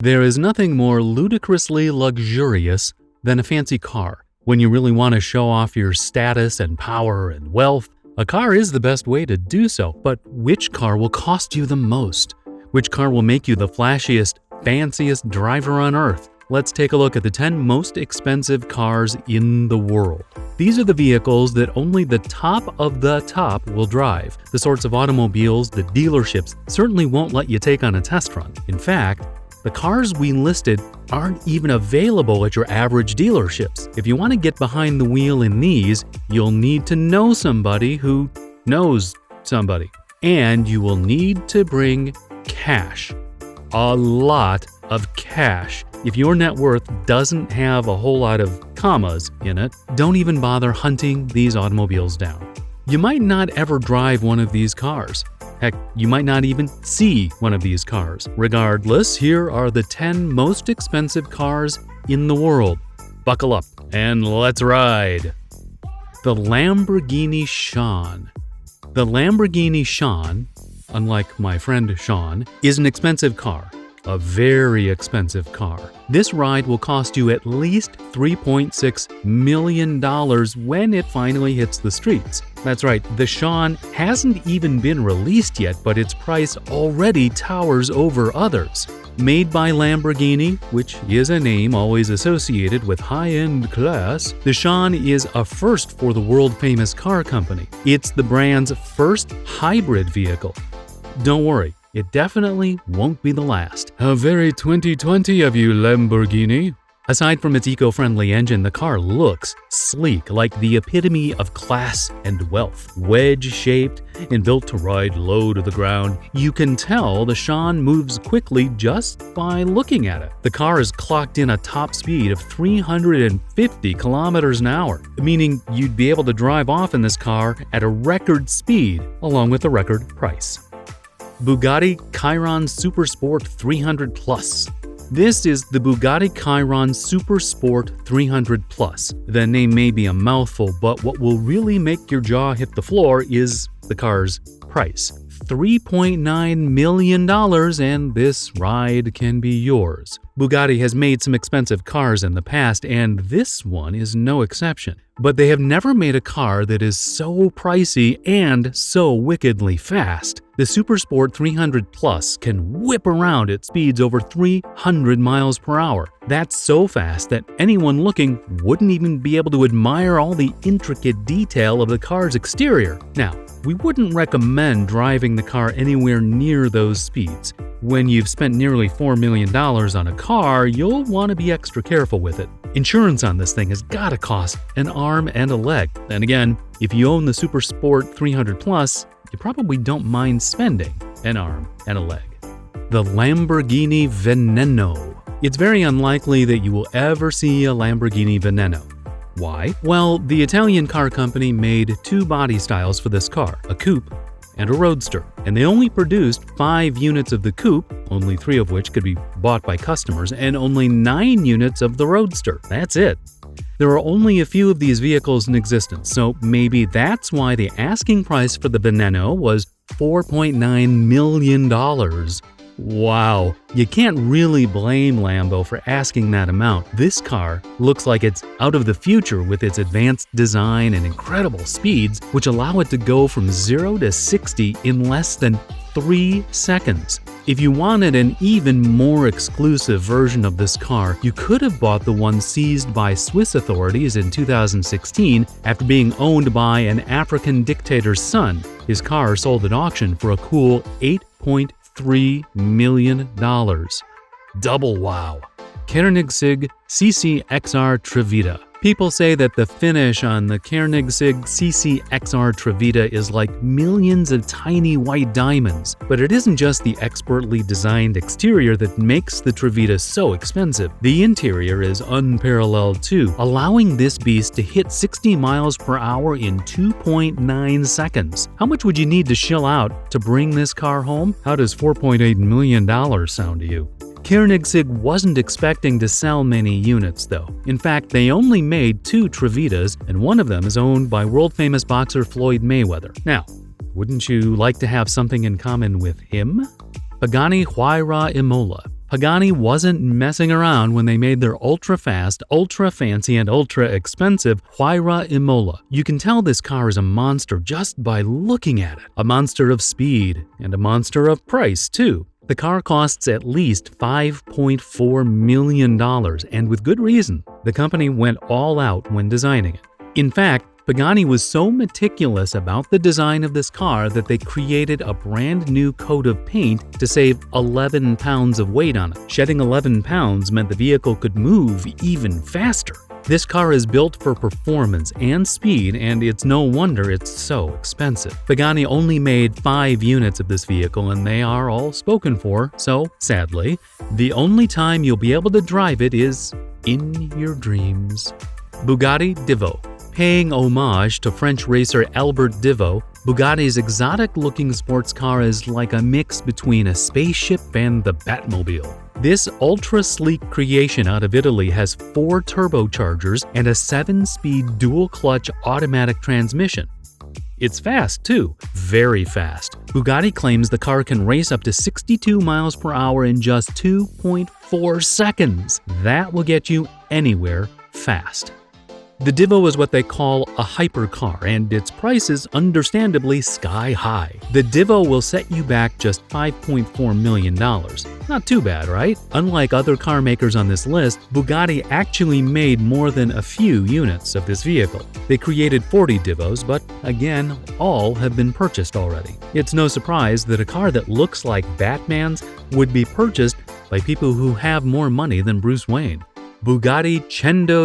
There is nothing more ludicrously luxurious than a fancy car. When you really want to show off your status and power and wealth, a car is the best way to do so. But which car will cost you the most? Which car will make you the flashiest, fanciest driver on earth? Let's take a look at the 10 most expensive cars in the world. These are the vehicles that only the top of the top will drive, the sorts of automobiles that dealerships certainly won't let you take on a test run. In fact, the cars we listed aren't even available at your average dealerships. If you want to get behind the wheel in these, you'll need to know somebody who knows somebody. And you will need to bring cash. A lot of cash. If your net worth doesn't have a whole lot of commas in it, don't even bother hunting these automobiles down. You might not ever drive one of these cars. Heck, you might not even see one of these cars. Regardless, here are the 10 most expensive cars in the world. Buckle up and let's ride. The Lamborghini Sean. The Lamborghini Sean, unlike my friend Sean, is an expensive car. A very expensive car. This ride will cost you at least $3.6 million when it finally hits the streets. That's right, the Sean hasn't even been released yet, but its price already towers over others. Made by Lamborghini, which is a name always associated with high-end class, the Sean is a first for the world-famous car company. It's the brand's first hybrid vehicle. Don't worry. It definitely won't be the last. How very 2020 of you, Lamborghini. Aside from its eco-friendly engine, the car looks sleek, like the epitome of class and wealth. Wedge-shaped and built to ride low to the ground, you can tell the Sean moves quickly just by looking at it. The car is clocked in a top speed of 350 kilometers an hour, meaning you'd be able to drive off in this car at a record speed, along with a record price. Bugatti Chiron Supersport 300 Plus. This is the Bugatti Chiron Supersport 300 Plus. The name may be a mouthful, but what will really make your jaw hit the floor is the car's price. $3.9 million, and this ride can be yours. Bugatti has made some expensive cars in the past, and this one is no exception. But they have never made a car that is so pricey and so wickedly fast. The Supersport 300 Plus can whip around at speeds over 300 miles per hour. That's so fast that anyone looking wouldn't even be able to admire all the intricate detail of the car's exterior. Now, we wouldn't recommend driving the car anywhere near those speeds. When you've spent nearly $4 million on a car, you'll want to be extra careful with it. Insurance on this thing has got to cost an arm and a leg. And again, if you own the Supersport 300 Plus, you probably don't mind spending an arm and a leg. The Lamborghini Veneno. It's very unlikely that you will ever see a Lamborghini Veneno. Why? Well, the Italian car company made two body styles for this car, a coupe and a roadster, and they only produced 5 units of the coupe, only 3 of which could be bought by customers, and only 9 units of the roadster. That's it. There are only a few of these vehicles in existence, so maybe that's why the asking price for the Veneno was $4.9 million. Wow, you can't really blame Lambo for asking that amount. This car looks like it's out of the future with its advanced design and incredible speeds, which allow it to go from 0 to 60 in less than 3 seconds. If you wanted an even more exclusive version of this car, you could have bought the one seized by Swiss authorities in 2016 after being owned by an African dictator's son. His car sold at auction for a cool $8.3 million. Double wow. Koenigsegg CC-XR Trevita. People say that the finish on the Koenigsegg CC-XR Trevita is like millions of tiny white diamonds, but it isn't just the expertly designed exterior that makes the Trevita so expensive. The interior is unparalleled too, allowing this beast to hit 60 miles per hour in 2.9 seconds. How much would you need to shell out to bring this car home? How does $4.8 million sound to you? Koenigsegg wasn't expecting to sell many units, though. In fact, they only made 2 Trevitas, and one of them is owned by world-famous boxer Floyd Mayweather. Now, wouldn't you like to have something in common with him? Pagani Huayra Imola. Pagani wasn't messing around when they made their ultra-fast, ultra-fancy, and ultra-expensive Huayra Imola. You can tell this car is a monster just by looking at it. A monster of speed, and a monster of price, too. The car costs at least $5.4 million, and with good reason. The company went all out when designing it. In fact, Pagani was so meticulous about the design of this car that they created a brand new coat of paint to save 11 pounds of weight on it. Shedding 11 pounds meant the vehicle could move even faster. This car is built for performance and speed, and it's no wonder it's so expensive. Pagani only made 5 units of this vehicle, and they are all spoken for, so, sadly, the only time you'll be able to drive it is in your dreams. Bugatti Divo. Paying homage to French racer Albert Divo, Bugatti's exotic-looking sports car is like a mix between a spaceship and the Batmobile. This ultra-sleek creation out of Italy has 4 turbochargers and a 7-speed dual-clutch automatic transmission. It's fast, too. Very fast. Bugatti claims the car can race up to 62 miles per hour in just 2.4 seconds. That will get you anywhere fast. The Divo is what they call a hypercar, and its price is understandably sky high. The Divo will set you back just $5.4 million. Not too bad, right? Unlike other car makers on this list, Bugatti actually made more than a few units of this vehicle. They created 40 Divos, but again, all have been purchased already. It's no surprise that a car that looks like Batman's would be purchased by people who have more money than Bruce Wayne. Bugatti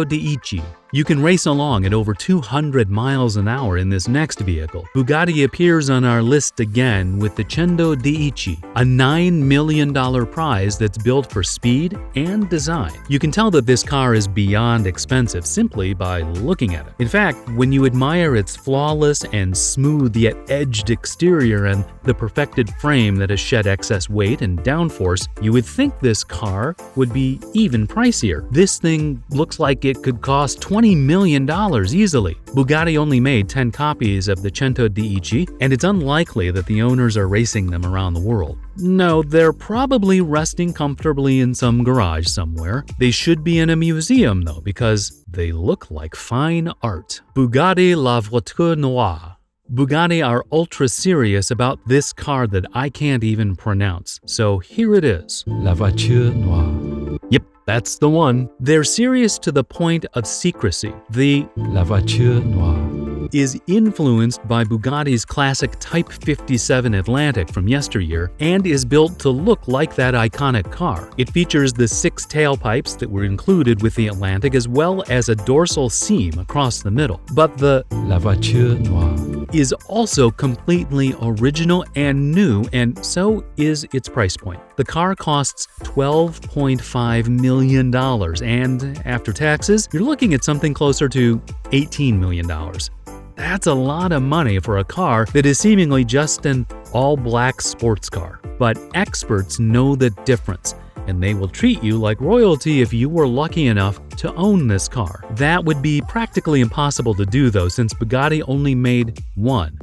Dieci. You can race along at over 200 miles an hour in this next vehicle. Bugatti appears on our list again with the Dieci, a $9 million prize that's built for speed and design. You can tell that this car is beyond expensive simply by looking at it. In fact, when you admire its flawless and smooth yet edged exterior and the perfected frame that has shed excess weight and downforce, you would think this car would be even pricier. This thing looks like it could cost $20 million easily. Bugatti only made 10 copies of the Dieci, and it's unlikely that the owners are racing them around the world. No, they're probably resting comfortably in some garage somewhere. They should be in a museum though, because they look like fine art. Bugatti La Voiture Noire. Bugatti are ultra serious about this car that I can't even pronounce, so here it is. La Voiture Noire. Yep. That's the one. They're serious to the point of secrecy. The La Voiture Noire is influenced by Bugatti's classic Type 57 Atlantic from yesteryear and is built to look like that iconic car. It features the 6 tailpipes that were included with the Atlantic as well as a dorsal seam across the middle. But the La Voiture Noire is also completely original and new, and so is its price point. The car costs $12.5 million, and after taxes, you're looking at something closer to $18 million. That's a lot of money for a car that is seemingly just an all-black sports car. But experts know the difference, and they will treat you like royalty if you were lucky enough to own this car. That would be practically impossible to do though, since Bugatti only made one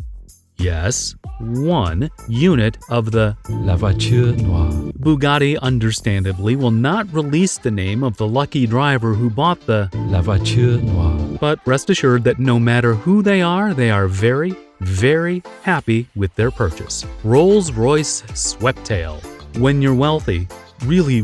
unit of the La Voiture Noire. Bugatti, understandably, will not release the name of the lucky driver who bought the La Voiture Noire. But rest assured that no matter who they are very, very happy with their purchase. Rolls-Royce Sweptail. When you're wealthy, really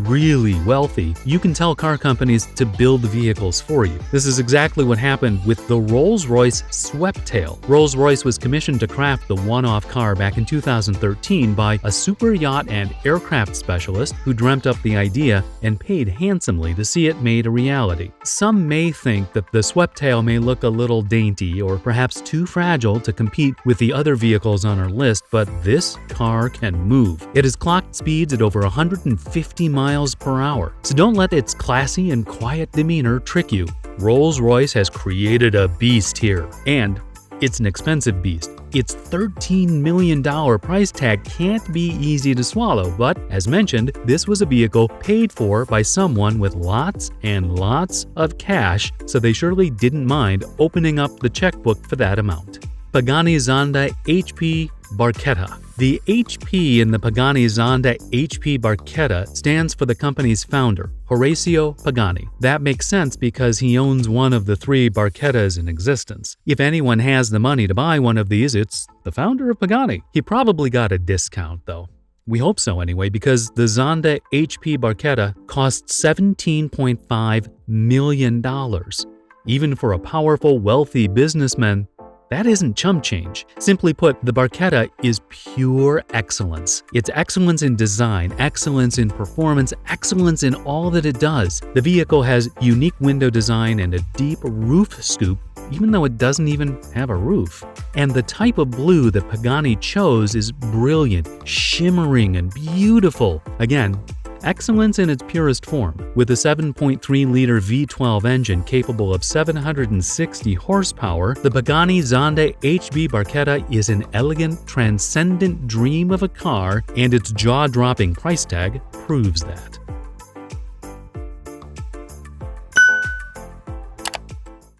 wealthy, you can tell car companies to build vehicles for you. This is exactly what happened with the Rolls-Royce Sweptail. Rolls-Royce was commissioned to craft the one-off car back in 2013 by a super yacht and aircraft specialist who dreamt up the idea and paid handsomely to see it made a reality. Some may think that the Sweptail may look a little dainty or perhaps too fragile to compete with the other vehicles on our list, but this car can move. It has clocked speeds at over 150 miles per hour, so don't let its classy and quiet demeanor trick you. Rolls-Royce has created a beast here, and it's an expensive beast. Its $13 million price tag can't be easy to swallow, but as mentioned, this was a vehicle paid for by someone with lots and lots of cash, so they surely didn't mind opening up the checkbook for that amount. Pagani Zonda HP Barchetta. The HP in the Pagani Zonda HP Barchetta stands for the company's founder, Horacio Pagani. That makes sense because he owns one of the 3 Barchettas in existence. If anyone has the money to buy one of these, it's the founder of Pagani. He probably got a discount, though. We hope so anyway, because the Zonda HP Barchetta costs $17.5 million. Even for a powerful, wealthy businessman, that isn't chump change. Simply put, the Barchetta is pure excellence. It's excellence in design, excellence in performance, excellence in all that it does. The vehicle has unique window design and a deep roof scoop, even though it doesn't even have a roof. And the type of blue that Pagani chose is brilliant, shimmering, and beautiful. Again, excellence in its purest form. With a 7.3-liter V12 engine capable of 760 horsepower, the Pagani Zonda HP Barchetta is an elegant, transcendent dream of a car, and its jaw-dropping price tag proves that.